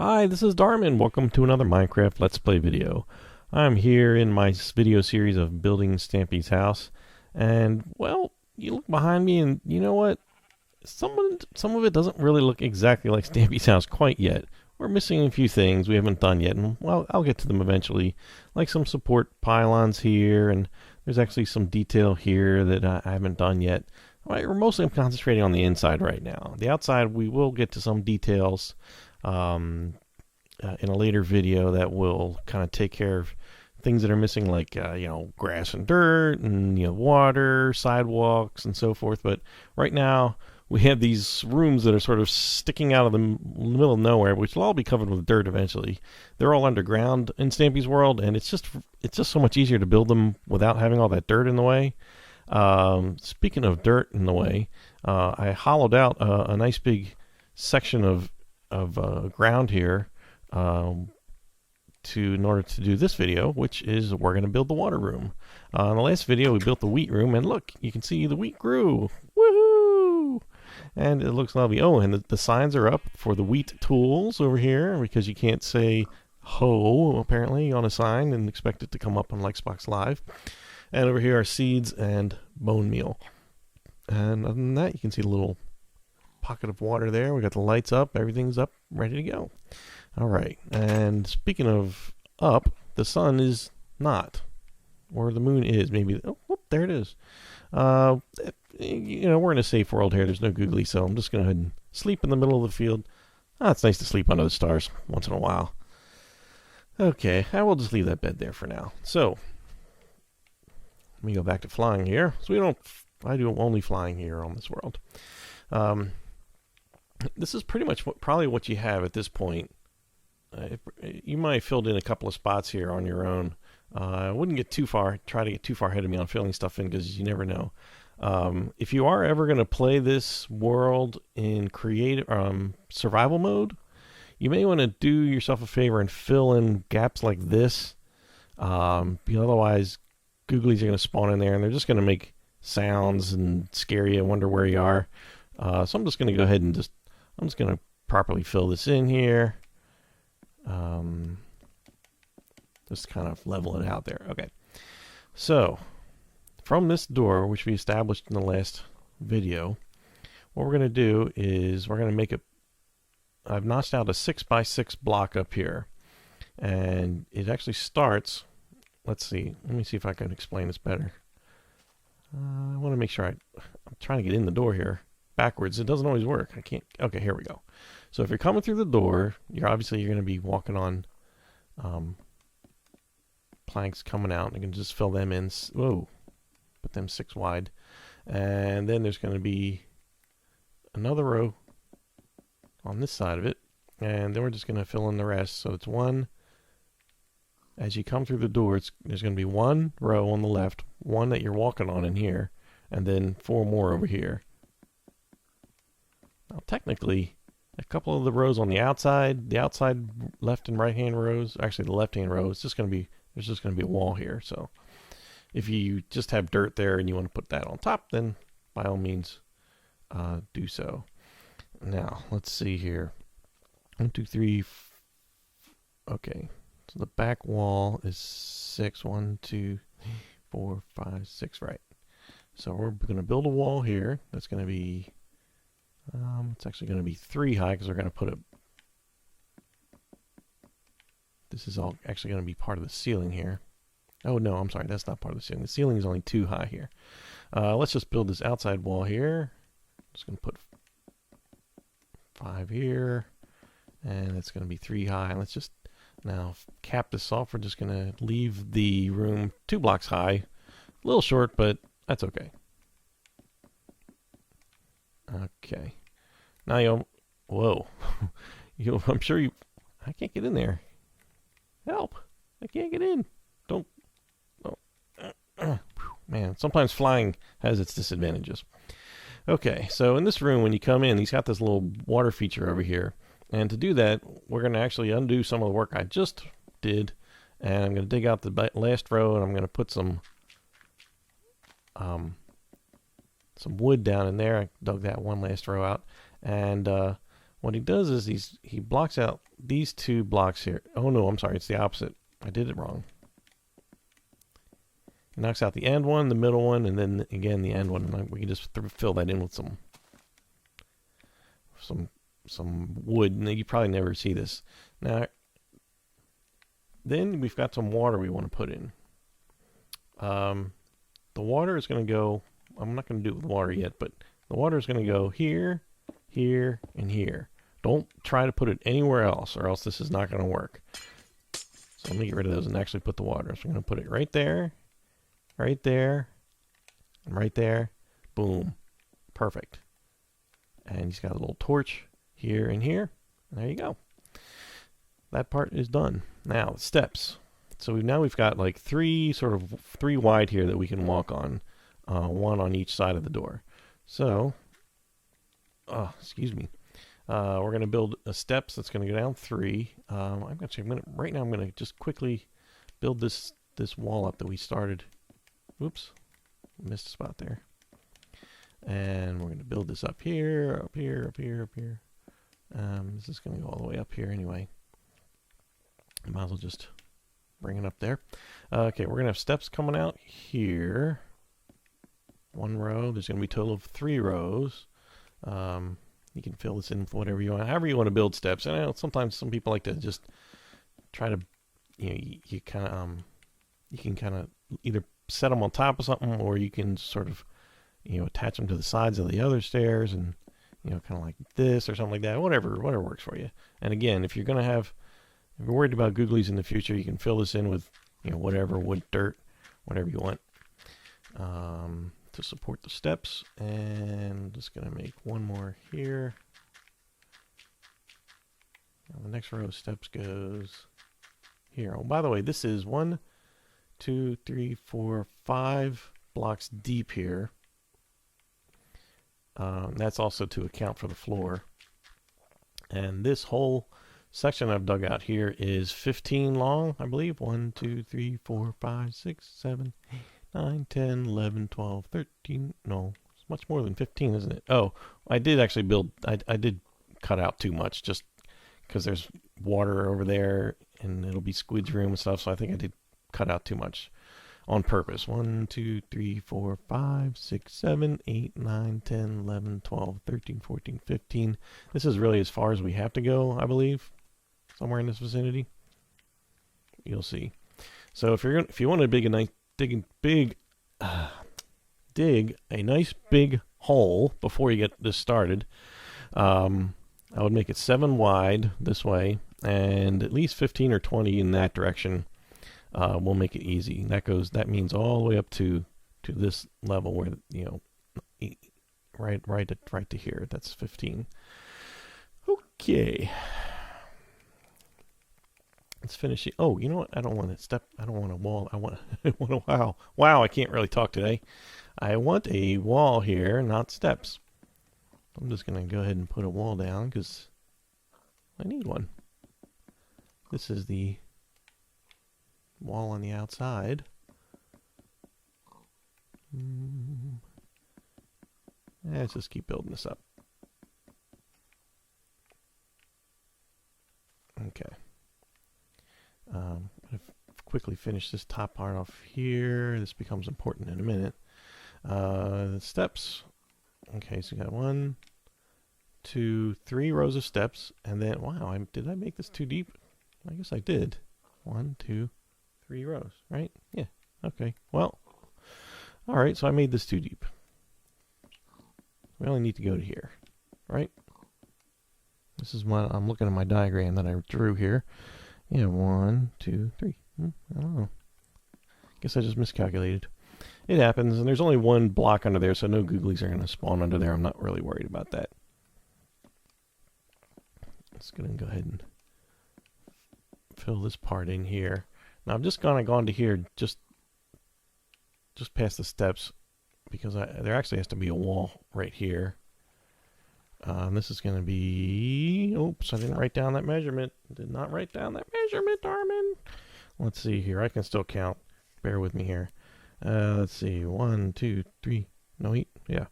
Hi, this is Darman. Welcome to another Minecraft Let's Play video. I'm here in my video series of building Stampy's house, and well, you look behind me and you know what? Some of it doesn't really look exactly like Stampy's house quite yet. We're missing a few things we haven't done yet, and well, I'll get to them eventually, like some support pylons here, and there's actually some detail here that I haven't done yet. Right, we're mostly concentrating on the inside right now. The outside, we will get to some details in a later video that will kind of take care of things that are missing, like grass and dirt, and water, sidewalks, and so forth. But right now, we have these rooms that are sort of sticking out of the middle of nowhere, which will all be covered with dirt eventually. They're all underground in Stampy's world, and it's just so much easier to build them without having all that dirt in the way. Speaking of dirt in the way, I hollowed out a nice big section of ground here in order to do this video, which is we're going to build the water room. In the last video, we built the wheat room, and look, you can see the wheat grew. Woohoo! And it looks lovely. Oh, and the signs are up for the wheat tools over here, because you can't say ho, apparently, on a sign and expect it to come up on Xbox Live. And over here are seeds and bone meal. And other than that, you can see the little pocket of water there. We got the lights up, everything's up, ready to go. All right, and speaking of up, the sun is not, or the moon is, maybe. Oh, whoop, there it is. We're in a safe world here. There's no googly, so I'm just going to go ahead and sleep in the middle of the field. It's nice to sleep under the stars once in a while. Okay, I will just leave that bed there for now. So, let me go back to flying here. So I do only flying here on this world. This is pretty much probably what you have at this point. You might have filled in a couple of spots here on your own. I wouldn't try to get too far ahead of me on filling stuff in, because you never know. If you are ever going to play this world in creative survival mode, you may want to do yourself a favor and fill in gaps like this. Otherwise, googlies are going to spawn in there, and they're just going to make sounds and scare you and wonder where you are. So I'm just going to go ahead and I'm just going to properly fill this in here. Just kind of level it out there. Okay. So, from this door, which we established in the last video, what we're going to do is we're going to make I've notched out a 6x6 block up here. And it actually starts, let's see, let me see if I can explain this better. I want to make sure I'm trying to get in the door here backwards. It doesn't always work. I can't. Okay, here we go. So if you're coming through the door, you're going to be walking on planks coming out. You can just fill them in. Whoa, put them 6 wide, and then there's going to be another row on this side of it, and then we're just going to fill in the rest. So it's one. As you come through the door, there's going to be 1 row on the left, 1 that you're walking on in here, and then 4 more over here. Now, technically, a couple of the rows on the outside left and right hand rows, actually the left hand row, there's just going to be a wall here. So if you just have dirt there and you want to put that on top, then by all means do so. Now, let's see here. 1, 2, 3. Okay. So the back wall is 6. 1, 2, 3, 4, 5, 6. Right. So we're going to build a wall here. That's going to be, it's actually going to be 3 high, because we're going to put this is all actually going to be part of the ceiling here. Oh no, I'm sorry, that's not part of the ceiling. The ceiling is only 2 high here. Let's just build this outside wall here. I'm just going to put 5 here, and it's going to be 3 high. Let's just now cap this off. We're just going to leave the room 2 blocks high. A little short, but that's okay. Okay. Now whoa. I'm sure I can't get in there. Help. I can't get in. Don't. Oh. Man, sometimes flying has its disadvantages. Okay, so in this room, when you come in, he's got this little water feature over here. And to do that, we're going to actually undo some of the work I just did. And I'm going to dig out the last row, and I'm going to put some wood down in there. I dug that one last row out. And What he does is he blocks out these two blocks here. Oh no, I'm sorry, it's the opposite. I did it wrong. He knocks out the end one, the middle one, and then again the end one. And we can just fill that in with some wood. And you probably never see this. Now, then we've got some water we want to put in. The water is going to go. I'm not going to do it with water yet, but the water is going to go here, here, and here. Don't try to put it anywhere else, or else this is not going to work. So let me get rid of those and actually put the water. So I'm going to put it right there, and right there. Boom. Perfect. And he's got a little torch here and here. There you go. That part is done. Now, steps. So we've got like three wide here that we can walk on. One on each side of the door. So, excuse me. We're going to build a steps that's going to go down 3. Right now I'm going to just quickly build this wall up that we started. Oops, missed a spot there. And we're going to build this up here, up here, up here, up here. This is going to go all the way up here anyway. I might as well just bring it up there. Okay, we're going to have steps coming out here. 1 row. There's going to be a total of 3 rows. You can fill this in with whatever you want, however you want to build steps. And I know sometimes some people like to just try to, you kind of, you can kind of either set them on top of something, or you can sort of, attach them to the sides of the other stairs, and kind of like this or something like that. Whatever works for you. And again, if you're worried about googlies in the future, you can fill this in with, whatever wood, dirt, whatever you want. To support the steps, and I'm just going to make one more here. Now the next row of steps goes here. Oh, by the way, this is 1, 2, 3, 4, 5 blocks deep here. That's also to account for the floor. And this whole section I've dug out here is 15 long, I believe. 1, 2, 3, 4, 5, 6, 7, 8, 9, 10, 11, 12, 13. No, it's much more than 15, isn't it? Oh, I did actually build. I did cut out too much just because there's water over there and it'll be Squid's room and stuff. So I think I did cut out too much on purpose. 1, 2, 3, 4, 5, 6, 7, 8, 9, 10, 11, 12, 13, 14, 15. This is really as far as we have to go, I believe. Somewhere in this vicinity. You'll see. So if you want to dig a nice big hole before you get this started, I would make it 7 wide this way and at least 15 or 20 in that direction. We'll make it easy. That means all the way up to this level where right to here. That's 15. Okay. Let's finish it. Oh, you know what? I don't want a step. I don't want a wall. I want a wow. I can't really talk today. I want a wall here, not steps. I'm just going to go ahead and put a wall down because I need one. This is the wall on the outside. Let's just keep building this up. Okay. I'm going to quickly finish this top part off here. This becomes important in a minute. The steps. Okay, so we got 1, 2, 3 rows of steps, and then wow, did I make this too deep? I guess I did. 1, 2, 3 rows, right? Yeah. Okay. Well, all right. So I made this too deep. We only need to go to here, right? This is I'm looking at my diagram that I drew here. Yeah, 1, 2, 3. I don't know. Guess I just miscalculated. It happens, and there's only 1 block under there, so no googlies are going to spawn under there. I'm not really worried about that. Just going to go ahead and fill this part in here. Now I've just gone to here, just past the steps, because there actually has to be a wall right here. This is going to be... Oops, I didn't write down that measurement. Did not write down that measurement, Armin. Let's see here. I can still count. Bear with me here. Let's see. 1, 2, 3. No, 8. Yeah.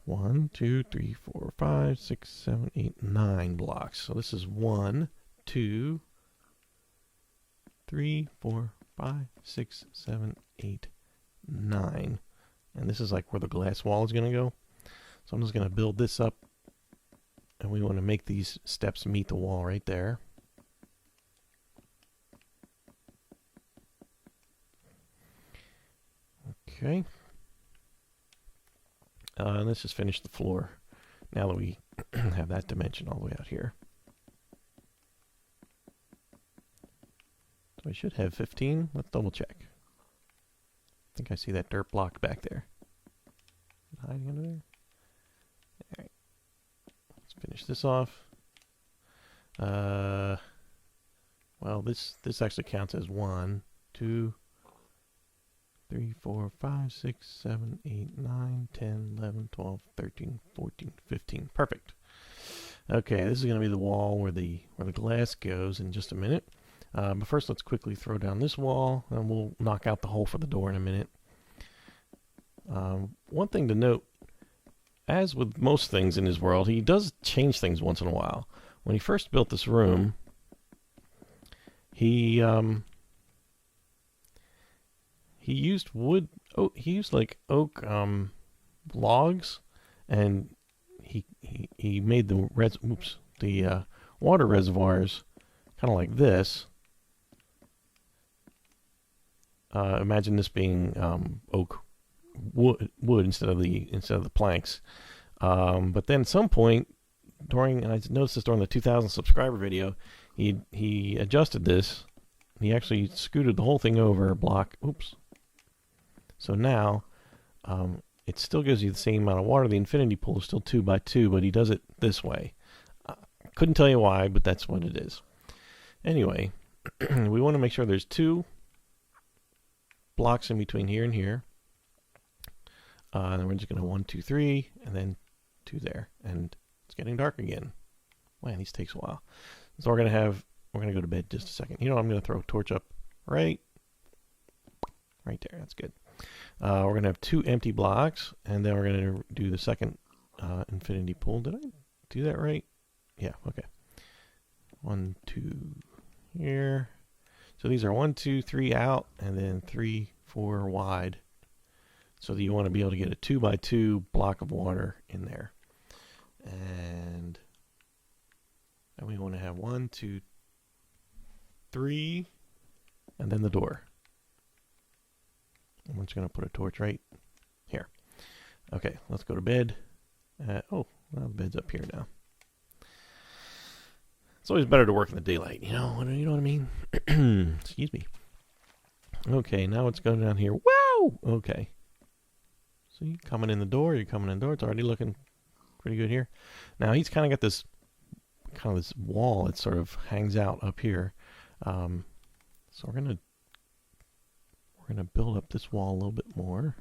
1, 2, 3, 4, 5, 6, 7, 8, 9 blocks. So this is 1, 2, 3, 4, 5, 6, 7, 8, 9. And this is like where the glass wall is going to go. So I'm just going to build this up. And we want to make these steps meet the wall right there. Okay. Let's just finish the floor now that we have that dimension all the way out here. So I should have 15. Let's double check. I think I see that dirt block back there. Is it hiding under there? All right. Let's finish this off. Well, this actually counts as 1, 2, 3, 4, 5, 6, 7, 8, 9, 10, 11, 12, 13, 14, 15. Perfect. Okay, this is going to be the wall where the glass goes in just a minute. But first, let's quickly throw down this wall, and we'll knock out the hole for the door in a minute. One thing to note, as with most things in his world, he does change things once in a while. When he first built this room, he used wood. Oh, he used like oak logs, and he made the water reservoirs kind of like this. Imagine this being oak wood instead of the planks. But then at some point and I noticed this during the 2,000 subscriber video, he adjusted this. He actually scooted the whole thing over a block. Oops. So now, it still gives you the same amount of water. The infinity pool is still 2 by 2, but he does it this way. Couldn't tell you why, but that's what it is. Anyway, we want to make sure there's 2 blocks in between here and here. And then we're just going to 1, 2, 3, and then 2 there. And it's getting dark again. Man, these takes a while. So we're going to go to bed just a second. You know, I'm going to throw a torch up right there. That's good. We're going to have 2 empty blocks, and then we're going to do the second infinity pool. Did I do that right? Yeah, okay. 1, 2 here. So these are 1, 2, 3 out, and then 3, 4 wide. So that you want to be able to get a 2 by 2 block of water in there. And we want to have 1, 2, 3, and then the door. I'm just going to put a torch right here. Okay, let's go to bed. Well, the bed's up here now. It's always better to work in the daylight, you know what I mean? Excuse me. Okay, now it's going down here. Wow! Okay. So you're coming in the door. It's already looking pretty good here. Now he's kind of got this wall that sort of hangs out up here. So we're gonna build up this wall a little bit more.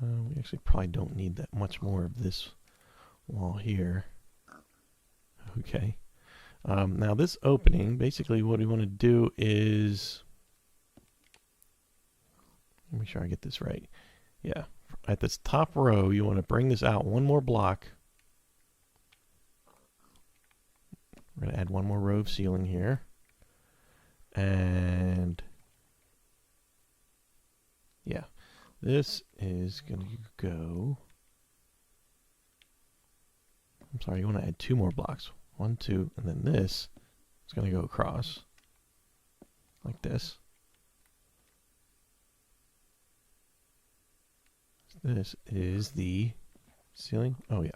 We actually probably don't need that much more of this wall here. Okay. Now this opening, basically what we want to do is, let me make sure I get this right. Yeah, at this top row, you want to bring this out 1 more block. We're going to add 1 more row of ceiling here. And yeah, this is going to go, I'm sorry, you want to add 2 more blocks. 1, 2, and then this is going to go across like this. This is the ceiling. Oh yeah.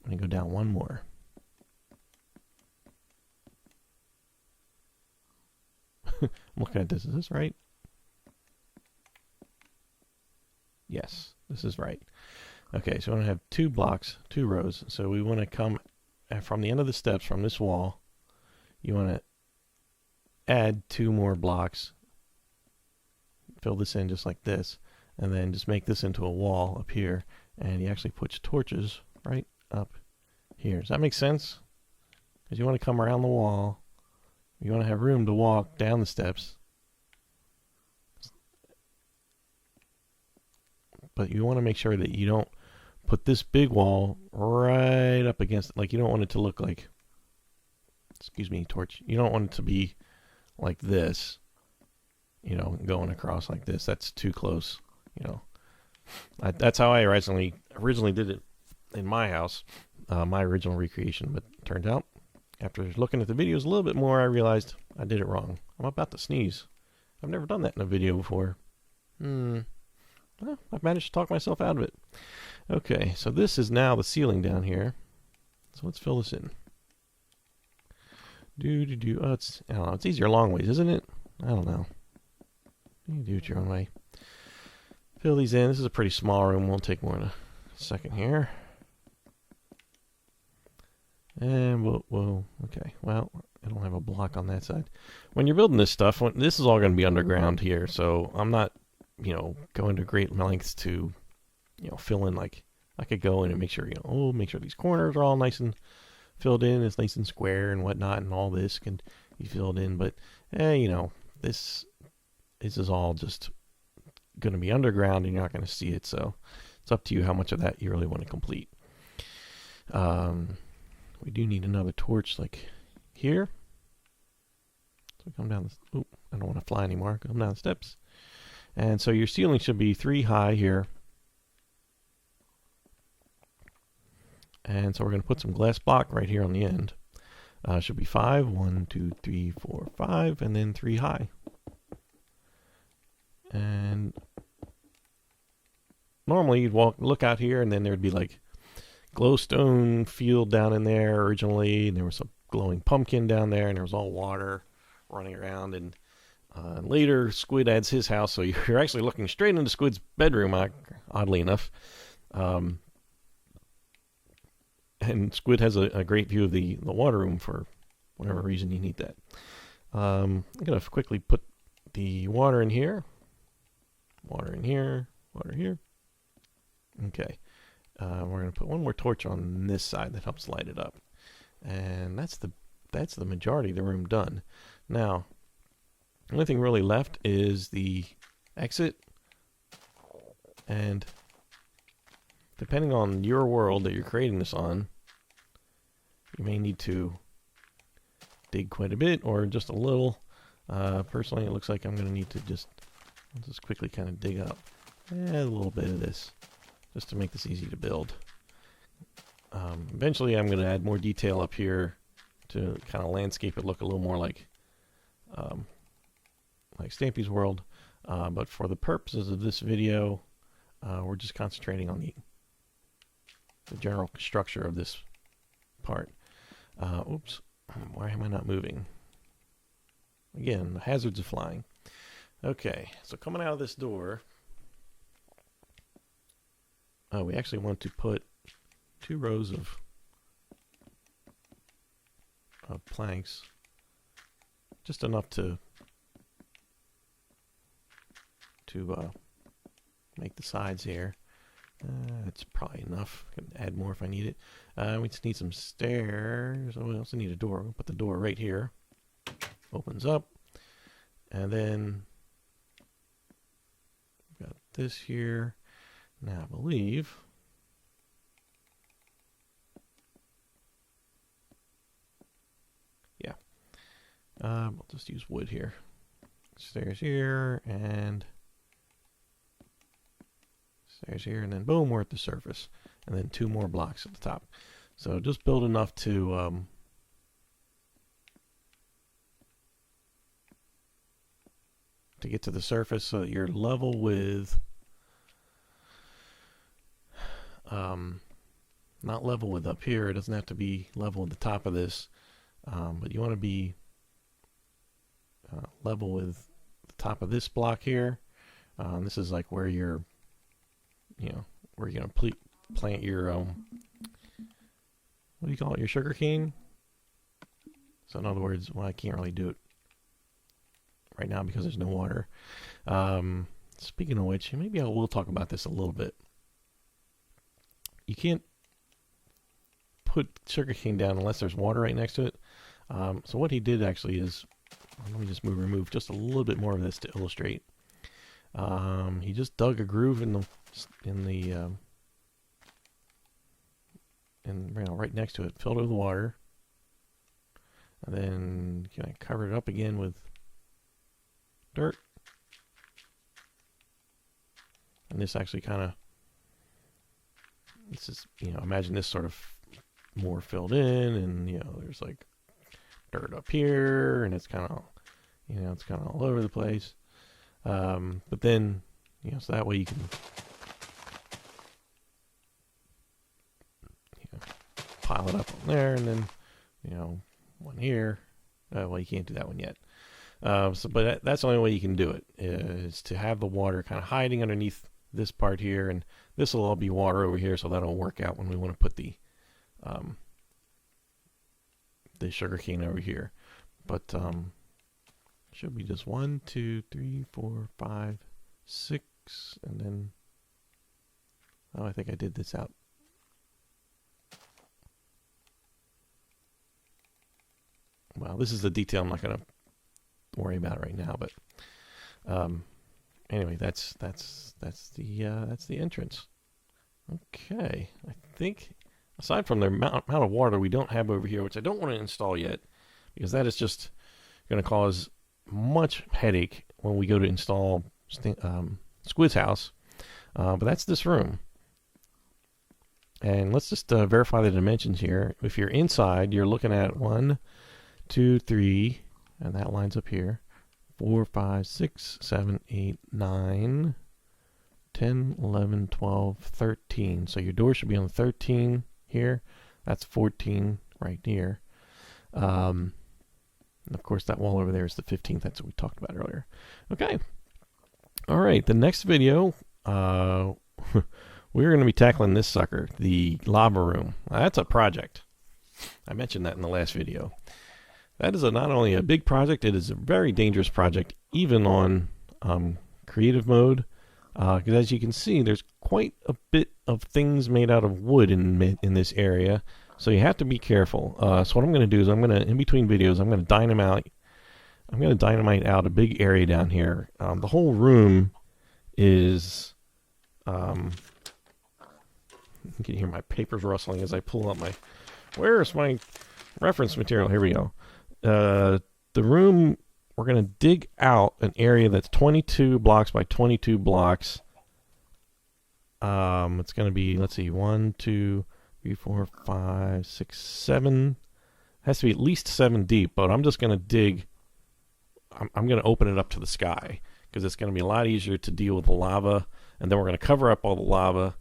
I'm going to go down 1 more. I'm looking at this. Is this right? Yes, this is right. Okay, so we want to have 2 blocks, 2 rows. So we want to come from the end of the steps from this wall. You want to add 2 more blocks. Fill this in just like this. And then just make this into a wall up here. And you actually put torches right up here. Does that make sense? Because you want to come around the wall. You want to have room to walk down the steps. but you want to make sure that you don't put this big wall right up against it. Like, you don't want it to look like, excuse me, torch. You don't want it to be like this, you know, going across like this. That's too close, you know. That's how I originally did it in my house, my original recreation. But turned out, after looking at the videos a little bit more, I realized I did it wrong. I'm about to sneeze. I've never done that in a video before. Well, I've managed to talk myself out of it. Okay, so this is now the ceiling down here. So let's fill this in. Oh, it's, I don't know, it's easier long ways, isn't it? I don't know. You do it your own way. Fill these in. This is a pretty small room. Won't take more than a second here. And we'll okay. Well, I don't have a block on that side. When you're building this stuff, this is all going to be underground here, so I'm not, you know, going to great lengths to, you know, fill in. Like, I could go in and make sure, you know, make sure these corners are all nice and filled in, it's nice and square and whatnot, and all this can be filled in. But, you know, this is all just going to be underground, and you're not going to see it. So it's up to you how much of that you really want to complete. We do need another torch, like here. So we come down this. Oh, I don't want to fly anymore. Come down the steps. And so your ceiling should be 3 high here. And so we're going to put some glass block right here on the end. Should be 5. 1, 2, 3, 4, 5, and then 3 high. And normally you'd look out here, and then there'd be like glowstone field down in there originally, and there was a glowing pumpkin down there, and there was all water running around. And later, Squid adds his house, so you're actually looking straight into Squid's bedroom, oddly enough. And Squid has a great view of the water room for whatever reason you need that. I'm going to quickly put the water in here. Water in here. Water here. Okay. We're going to put one more torch on this side that helps light it up. And that's the majority of the room done. Now, the only thing really left is the exit. And depending on your world that you're creating this on, you may need to dig quite a bit or just a little. Personally, it looks like I'm going to need to just quickly kind of dig up a little bit of this just to make this easy to build. Eventually, I'm going to add more detail up here to kind of landscape it look a little more like Stampy's world. But for the purposes of this video, we're just concentrating on the general structure of this part. Oops, why am I not moving? Again, the hazards of flying. Okay, so coming out of this door, we actually want to put 2 rows of planks, just enough to make the sides here. That's probably enough. I can add more if I need it. We just need some stairs. Oh, we also need a door. We'll put the door right here. Opens up. And then we've got this here. Now, I believe we'll just use wood here. Stairs here, and stairs here, and then boom, we're at the surface. And then 2 more blocks at the top. So just build enough to get to the surface so that you're level with, not level with up here. It doesn't have to be level with the top of this, but you want to be level with the top of this block here. This is like where you're, where you're going to plant your, what do you call it, your sugar cane? So in other words, well, I can't really do it right now because there's no water. Speaking of which, maybe I will talk about this a little bit. You can't put sugar cane down unless there's water right next to it. So what he did actually is, let me just remove just a little bit more of this to illustrate. He just dug a groove in the right next to it, filled it with water, and then kind of covered it up again with dirt. And this actually this is, imagine this sort of more filled in, and there's like dirt up here, and it's kind of all over the place. But then, so that way you can pile it up on there, and then one here. Well, you can't do that one yet. But that's the only way you can do it, is to have the water kind of hiding underneath this part here, and this will all be water over here, so that'll work out when we want to put the sugar cane over here. But should be just 1, 2, 3, 4, 5, 6, and then I think I did this out. Well, this is the detail I'm not going to worry about right now, but anyway, that's the entrance. Okay, I think aside from the amount of water we don't have over here, which I don't want to install yet, because that is just going to cause much headache when we go to install Squid's house. But that's this room. And let's just verify the dimensions here. If you're inside, you're looking at 1, 2, 3, and that lines up here. 4, 5, 6, 7, 8, 9, 10, 11, 12, 13. So your door should be on 13 here. That's 14 right here. And of course, that wall over there is the 15th. That's what we talked about earlier. Okay. All right. The next video, we're going to be tackling this sucker, the lava room. That's a project. I mentioned that in the last video. That is not only a big project, it is a very dangerous project, even on creative mode. Because as you can see, there's quite a bit of things made out of wood in this area. So you have to be careful. So what I'm going to do is in between videos, I'm going to dynamite out a big area down here. The whole room is, you can hear my papers rustling as I pull out where's my reference material? Here we go. The room, we're going to dig out an area that's 22 blocks by 22 blocks. It's going to be, let's see, 1, 2, 3, 4, 5, 6, 7. Has to be at least 7 deep, but I'm just going to dig. I'm going to open it up to the sky because it's going to be a lot easier to deal with the lava. And then we're going to cover up all the lava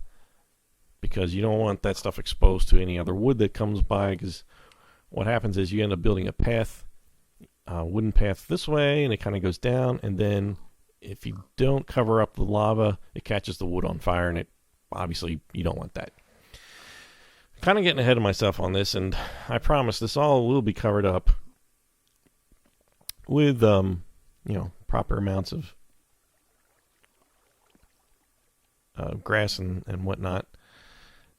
because you don't want that stuff exposed to any other wood that comes by, because what happens is you end up building a path, wooden path this way, and it kind of goes down, and then if you don't cover up the lava, it catches the wood on fire, and obviously you don't want that. Kind of getting ahead of myself on this, and I promise this all will be covered up with proper amounts of grass and whatnot,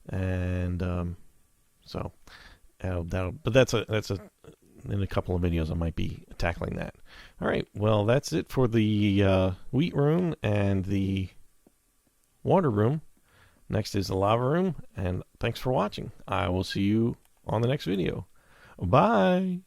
and so but that's in a couple of videos I might be tackling that. All right, well, that's it for the wheat room and the water room. Next is the lava room, and thanks for watching. I will see you on the next video. Bye.